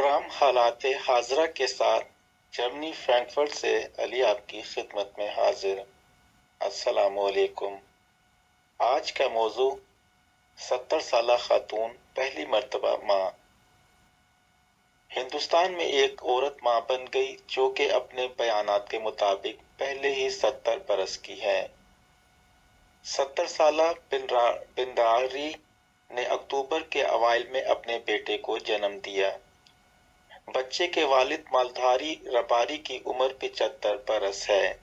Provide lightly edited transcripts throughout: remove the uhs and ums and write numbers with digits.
Programme हालात हाजरा के साथ जर्मनी फ्रैंकफर्ट से अली आपकी खिदमत में हाजिर। अस्सलामुअलैकुम। आज का मौजू 70 साला खातून पहली मर्तबा माँ। हिंदुस्तान में एक औरत माँ बन गई जो कि अपने बयानात के मुताबिक पहले ही 70 बरस की है। 70 साला बिंदारी ने अक्टूबर के अवाइल में अपने बेटे को जन्म दिया। बच्चे के वालिद मालधारी रबारी की उम्र 75 बरस है।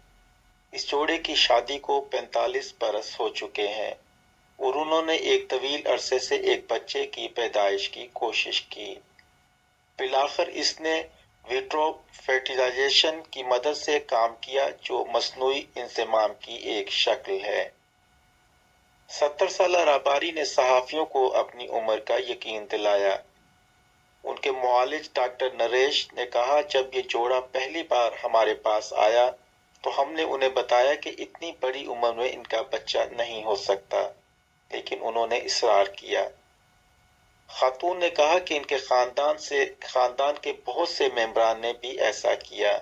इस जोड़े की शादी को 45 बरस हो चुके हैं और उन्होंने एक तवील अरसे से एक बच्चे की पैदाइश की कोशिश की। बिलाखिर इसने विट्रो फर्टिलाइजेशन की मदद से काम किया जो मसनूई इंज़िमाम की एक शक्ल है। 70 साला रबारी ने सहाफियों को अपनी उम्र का यकीन दिलाया। उनके मुआलिज डॉक्टर नरेश ने कहा, जब ये जोड़ा पहली बार हमारे पास आया तो हमने उन्हें बताया कि इतनी बड़ी उम्र में इनका बच्चा नहीं हो सकता, लेकिन उन्होंने इसरार किया। खातून ने कहा कि इनके खानदान के बहुत से मेंबरान ने भी ऐसा किया।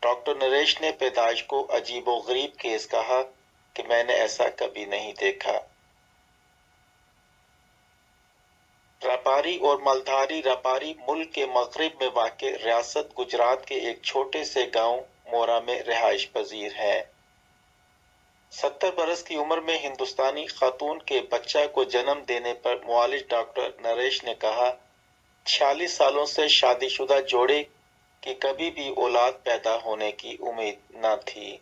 डॉक्टर नरेश ने पैदाइश को अजीबोगरीब केस कहा कि मैंने ऐसा कभी नहीं देखा। रबारी और मालधारी रबारी मुल्क के मगरिब में वाक़े रियासत गुजरात के एक छोटे से गांव मोरा में रिहाइश पजीर है। 70 बरस की उम्र में हिंदुस्तानी खातून के बच्चा को जन्म देने पर मुआलिज डॉक्टर नरेश ने कहा, 46 सालों से शादीशुदा जोड़े की कभी भी औलाद पैदा होने की उम्मीद न थी।